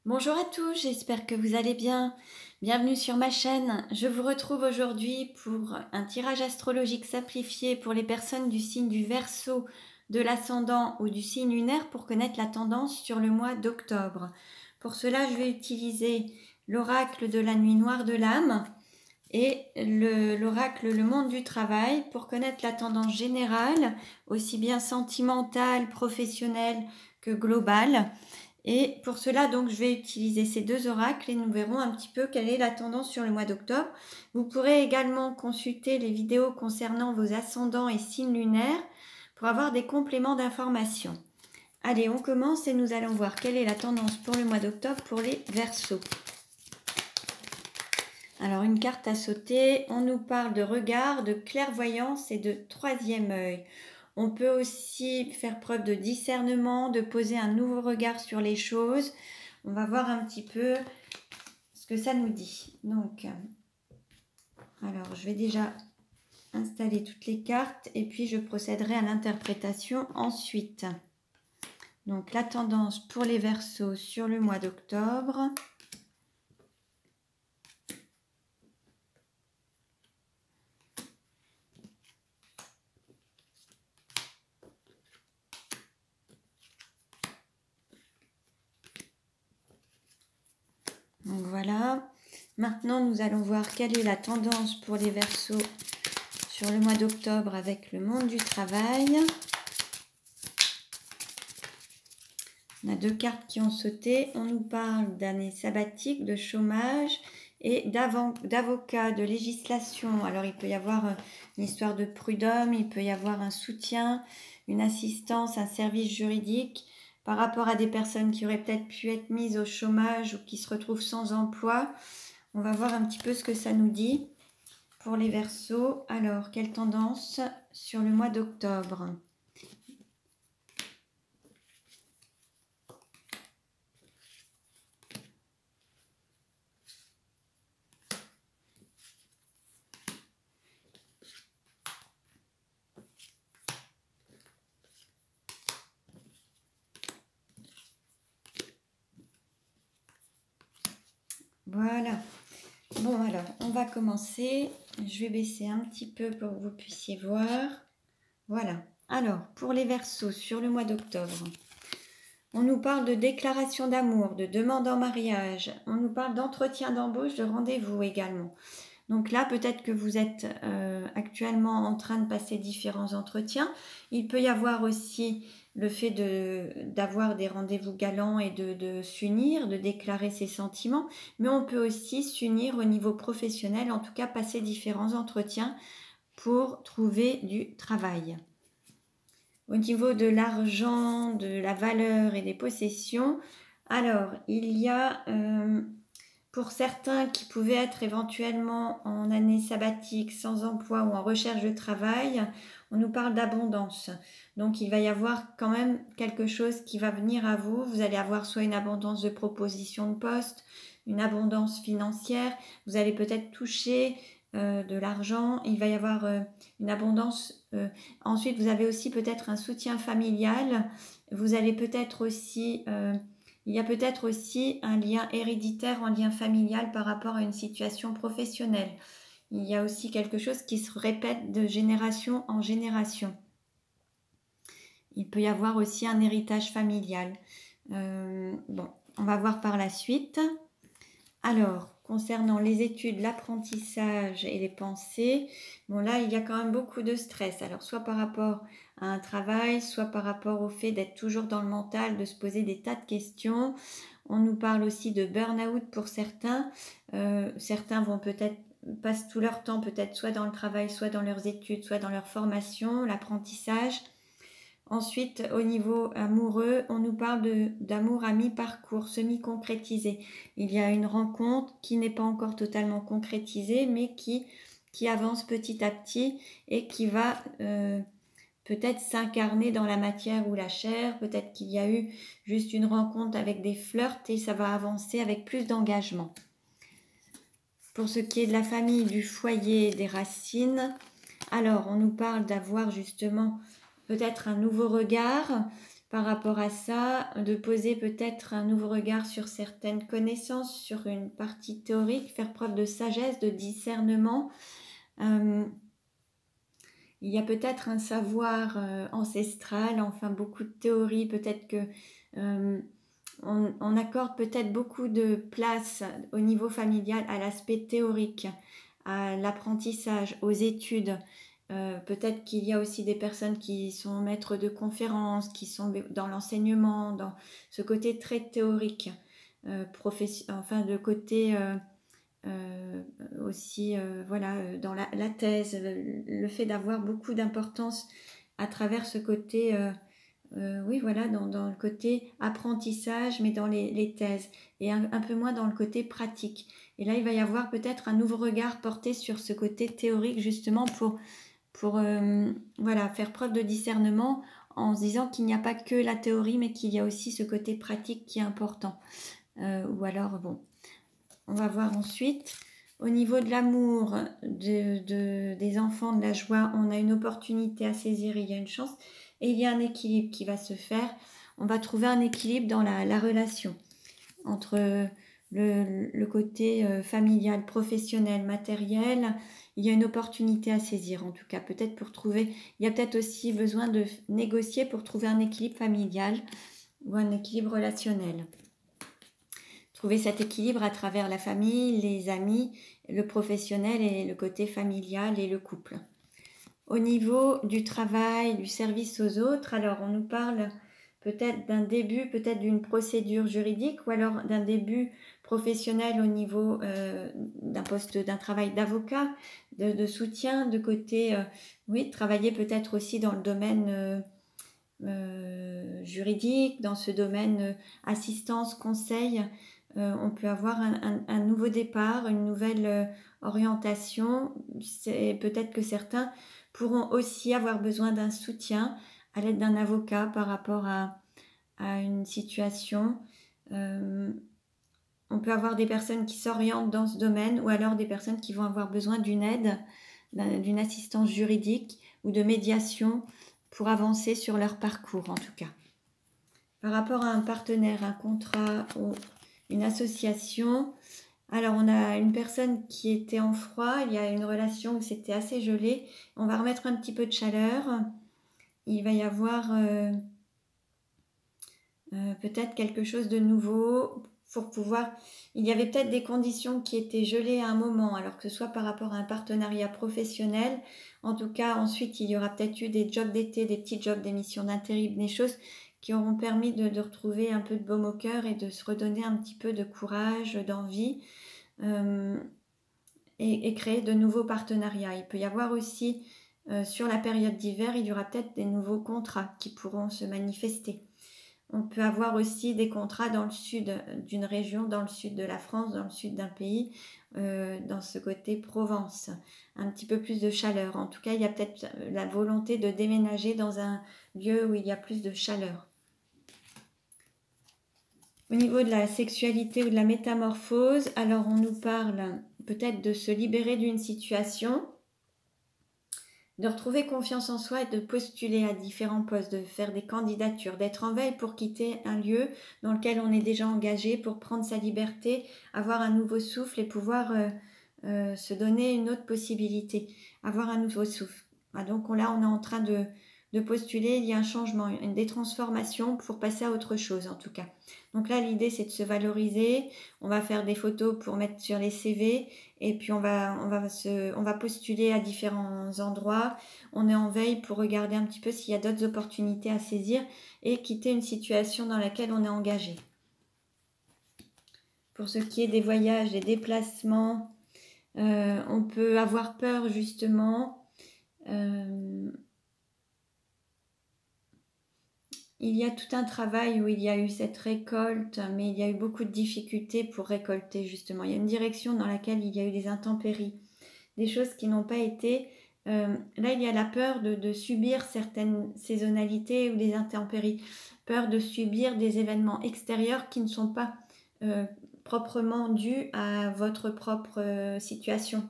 Bonjour à tous, j'espère que vous allez bien. Bienvenue sur ma chaîne. Je vous retrouve aujourd'hui pour un tirage astrologique simplifié pour les personnes du signe du Verseau, de l'ascendant ou du signe lunaire pour connaître la tendance sur le mois d'octobre. Pour cela, je vais utiliser l'oracle de la nuit noire de l'âme et l'oracle Le Monde du Travail pour connaître la tendance générale, aussi bien sentimentale, professionnelle que globale. Et pour cela, donc, je vais utiliser ces deux oracles et nous verrons un petit peu quelle est la tendance sur le mois d'octobre. Vous pourrez également consulter les vidéos concernant vos ascendants et signes lunaires pour avoir des compléments d'information. Allez, on commence et nous allons voir quelle est la tendance pour le mois d'octobre pour les Verseaux. Alors, une carte à sauter, on nous parle de regard, de clairvoyance et de troisième œil. On peut aussi faire preuve de discernement, de poser un nouveau regard sur les choses. On va voir un petit peu ce que ça nous dit. Donc, alors je vais déjà installer toutes les cartes et puis je procéderai à l'interprétation ensuite. Donc, la tendance pour les Verseaux sur le mois d'octobre. Donc voilà, maintenant nous allons voir quelle est la tendance pour les Verseaux sur le mois d'octobre avec le monde du travail. On a deux cartes qui ont sauté. On nous parle d'année sabbatique, de chômage et d'avocat, de législation. Alors il peut y avoir une histoire de prud'homme, il peut y avoir un soutien, une assistance, un service juridique par rapport à des personnes qui auraient peut-être pu être mises au chômage ou qui se retrouvent sans emploi. On va voir un petit peu ce que ça nous dit pour les Verseaux. Alors, quelle tendance sur le mois d'octobre ? Voilà. Bon, alors, on va commencer. Je vais baisser un petit peu pour que vous puissiez voir. Voilà. Alors, pour les Verseaux, sur le mois d'octobre, on nous parle de déclaration d'amour, de demande en mariage. On nous parle d'entretien d'embauche, de rendez-vous également. Donc là, peut-être que vous êtes actuellement en train de passer différents entretiens. Il peut y avoir aussi le fait d'avoir des rendez-vous galants et de s'unir, de déclarer ses sentiments. Mais on peut aussi s'unir au niveau professionnel, en tout cas passer différents entretiens pour trouver du travail. Au niveau de l'argent, de la valeur et des possessions, alors il y a... pour certains qui pouvaient être éventuellement en année sabbatique, sans emploi ou en recherche de travail, on nous parle d'abondance. Donc il va y avoir quand même quelque chose qui va venir à vous. Vous allez avoir soit une abondance de propositions de poste, une abondance financière. Vous allez peut-être toucher de l'argent. Il va y avoir une abondance. Ensuite, vous avez aussi peut-être un soutien familial. Vous allez peut-être aussi... il y a peut-être aussi un lien héréditaire, un lien familial par rapport à une situation professionnelle. Il y a aussi quelque chose qui se répète de génération en génération. Il peut y avoir aussi un héritage familial. Bon, on va voir par la suite. Alors, concernant les études, l'apprentissage et les pensées, bon là, il y a quand même beaucoup de stress. Alors, soit par rapport à un travail, soit par rapport au fait d'être toujours dans le mental, de se poser des tas de questions. On nous parle aussi de burn-out pour certains. Certains vont peut-être passent tout leur temps peut-être soit dans le travail, soit dans leurs études, soit dans leur formation, l'apprentissage. Ensuite, au niveau amoureux, on nous parle d'amour à mi-parcours, semi-concrétisé. Il y a une rencontre qui n'est pas encore totalement concrétisée, mais qui avance petit à petit et qui va peut-être s'incarner dans la matière ou la chair. Peut-être qu'il y a eu juste une rencontre avec des flirts et ça va avancer avec plus d'engagement. Pour ce qui est de la famille, du foyer, des racines, alors on nous parle d'avoir justement... peut-être un nouveau regard par rapport à ça, de poser peut-être un nouveau regard sur certaines connaissances, sur une partie théorique, faire preuve de sagesse, de discernement. Il y a peut-être un savoir ancestral, enfin beaucoup de théories, peut-être que on accorde peut-être beaucoup de place au niveau familial à l'aspect théorique, à l'apprentissage, aux études. Peut-être qu'il y a aussi des personnes qui sont maîtres de conférences, qui sont dans l'enseignement, dans ce côté très théorique, enfin de côté aussi, voilà, dans la thèse, le fait d'avoir beaucoup d'importance à travers ce côté, oui, voilà, dans le côté apprentissage, mais dans les thèses, et un peu moins dans le côté pratique. Et là, il va y avoir peut-être un nouveau regard porté sur ce côté théorique, justement pour voilà, faire preuve de discernement en se disant qu'il n'y a pas que la théorie, mais qu'il y a aussi ce côté pratique qui est important. Ou alors, bon, on va voir ensuite. Au niveau de l'amour des enfants, de la joie, on a une opportunité à saisir, il y a une chance, et il y a un équilibre qui va se faire. On va trouver un équilibre dans la relation entre le côté familial, professionnel, matériel. Il y a une opportunité à saisir, en tout cas, peut-être pour trouver, il y a peut-être aussi besoin de négocier pour trouver un équilibre familial ou un équilibre relationnel. Trouver cet équilibre à travers la famille, les amis, le professionnel et le côté familial et le couple. Au niveau du travail, du service aux autres, alors on nous parle peut-être d'un début, peut-être d'une procédure juridique ou alors d'un début professionnel au niveau d'un poste, d'un travail d'avocat, de soutien, de côté, oui, travailler peut-être aussi dans le domaine juridique, dans ce domaine assistance, conseil. On peut avoir un nouveau départ, une nouvelle orientation. Peut-être que certains pourront aussi avoir besoin d'un soutien à l'aide d'un avocat par rapport à une situation. On peut avoir des personnes qui s'orientent dans ce domaine ou alors des personnes qui vont avoir besoin d'une aide, d'une assistance juridique ou de médiation pour avancer sur leur parcours en tout cas. Par rapport à un partenaire, un contrat ou une association, alors on a une personne qui était en froid, il y a une relation où c'était assez gelé, on va remettre un petit peu de chaleur, il va y avoir peut-être quelque chose de nouveau pour pouvoir... Il y avait peut-être des conditions qui étaient gelées à un moment, alors que ce soit par rapport à un partenariat professionnel, en tout cas ensuite il y aura peut-être eu des jobs d'été, des petits jobs, des missions d'intérim, des choses qui auront permis de retrouver un peu de baume au cœur et de se redonner un petit peu de courage, d'envie et créer de nouveaux partenariats. Il peut y avoir aussi, sur la période d'hiver, il y aura peut-être des nouveaux contrats qui pourront se manifester. On peut avoir aussi des contrats dans le sud d'une région, dans le sud de la France, dans le sud d'un pays, dans ce côté Provence, un petit peu plus de chaleur. En tout cas, il y a peut-être la volonté de déménager dans un lieu où il y a plus de chaleur. Au niveau de la sexualité ou de la métamorphose, alors on nous parle peut-être de se libérer d'une situation, de retrouver confiance en soi et de postuler à différents postes, de faire des candidatures, d'être en veille pour quitter un lieu dans lequel on est déjà engagé, pour prendre sa liberté, avoir un nouveau souffle et pouvoir se donner une autre possibilité, avoir un nouveau souffle. Donc là, on est en train de postuler, il y a un changement, des transformations pour passer à autre chose en tout cas. Donc là, l'idée, c'est de se valoriser. On va faire des photos pour mettre sur les CV et puis on va postuler à différents endroits. On est en veille pour regarder un petit peu s'il y a d'autres opportunités à saisir et quitter une situation dans laquelle on est engagé. Pour ce qui est des voyages, des déplacements, on peut avoir peur justement. Il y a tout un travail où il y a eu cette récolte, mais il y a eu beaucoup de difficultés pour récolter justement. Il y a une direction dans laquelle il y a eu des intempéries, des choses qui n'ont pas été... là, il y a la peur de subir certaines saisonnalités ou des intempéries, peur de subir des événements extérieurs qui ne sont pas proprement dus à votre propre situation,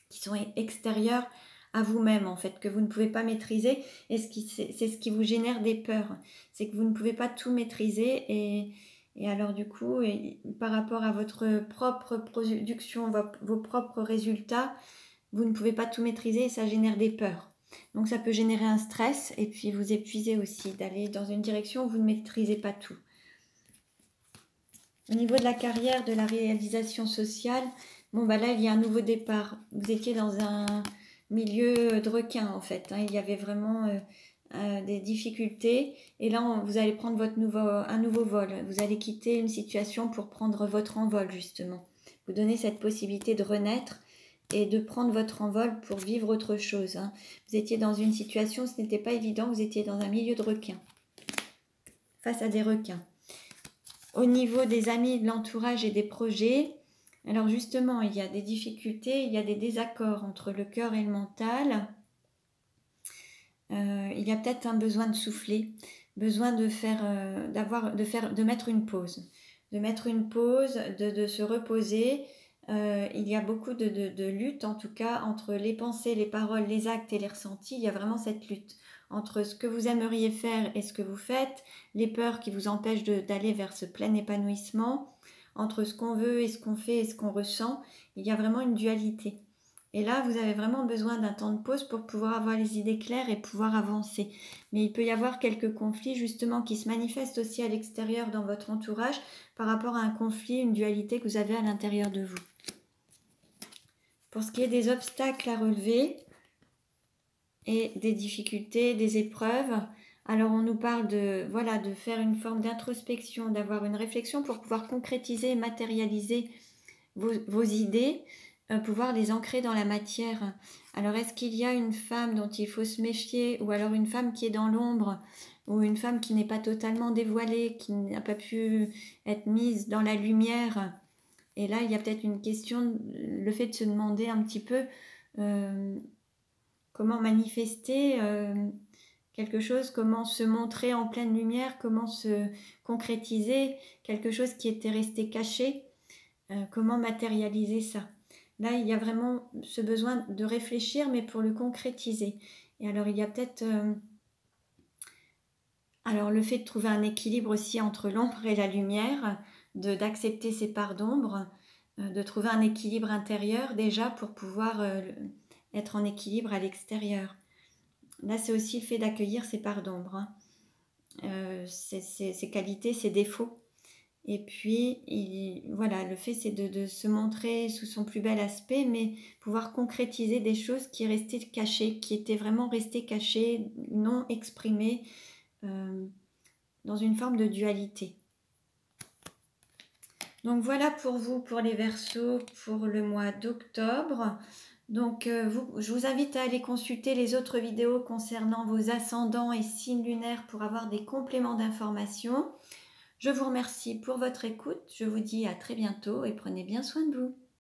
qui sont extérieurs à vous-même en fait, que vous ne pouvez pas maîtriser, et c'est ce qui vous génère des peurs. C'est que vous ne pouvez pas tout maîtriser, et alors du coup, par rapport à votre propre production, vos propres résultats, vous ne pouvez pas tout maîtriser et ça génère des peurs. Donc ça peut générer un stress et puis vous épuiser aussi d'aller dans une direction où vous ne maîtrisez pas tout. Au niveau de la carrière, de la réalisation sociale, bon bah là il y a un nouveau départ. Vous étiez dans un milieu de requin en fait, hein. Il y avait vraiment des difficultés et là vous allez prendre un nouveau vol. Vous allez quitter une situation pour prendre votre envol justement. Vous donnez cette possibilité de renaître et de prendre votre envol pour vivre autre chose, hein. Vous étiez dans une situation, ce n'était pas évident, vous étiez dans un milieu de requins, face à des requins. Au niveau des amis, de l'entourage et des projets, alors justement, il y a des difficultés, il y a des désaccords entre le cœur et le mental. Il y a peut-être un besoin de souffler, besoin de mettre une pause, de se reposer. Il y a beaucoup de lutte, en tout cas, entre les pensées, les paroles, les actes et les ressentis. Il y a vraiment cette lutte entre ce que vous aimeriez faire et ce que vous faites, les peurs qui vous empêchent d'aller vers ce plein épanouissement, entre ce qu'on veut et ce qu'on fait et ce qu'on ressent. Il y a vraiment une dualité. Et là, vous avez vraiment besoin d'un temps de pause pour pouvoir avoir les idées claires et pouvoir avancer. Mais il peut y avoir quelques conflits justement qui se manifestent aussi à l'extérieur dans votre entourage par rapport à un conflit, une dualité que vous avez à l'intérieur de vous. Pour ce qui est des obstacles à relever et des difficultés, des épreuves, alors on nous parle de faire une forme d'introspection, d'avoir une réflexion pour pouvoir concrétiser et matérialiser vos idées, pouvoir les ancrer dans la matière. Alors est-ce qu'il y a une femme dont il faut se méfier, ou alors une femme qui est dans l'ombre, ou une femme qui n'est pas totalement dévoilée, qui n'a pas pu être mise dans la lumière? Et là, il y a peut-être une question, le fait de se demander un petit peu comment manifester quelque chose, comment se montrer en pleine lumière, comment se concrétiser quelque chose qui était resté caché, comment matérialiser ça. Là, il y a vraiment ce besoin de réfléchir, mais pour le concrétiser. Et alors, il y a peut-être le fait de trouver un équilibre aussi entre l'ombre et la lumière, d'accepter ces parts d'ombre, de trouver un équilibre intérieur déjà pour pouvoir être en équilibre à l'extérieur. Là, c'est aussi le fait d'accueillir ces parts d'ombre, hein. Ses qualités, ses défauts. Et puis, le fait, c'est de se montrer sous son plus bel aspect, mais pouvoir concrétiser des choses qui restaient cachées, qui étaient vraiment restées cachées, non exprimées, dans une forme de dualité. Donc voilà pour vous, pour les Verseaux, pour le mois d'octobre. Donc je vous invite à aller consulter les autres vidéos concernant vos ascendants et signes lunaires pour avoir des compléments d'informations. Je vous remercie pour votre écoute, je vous dis à très bientôt et prenez bien soin de vous.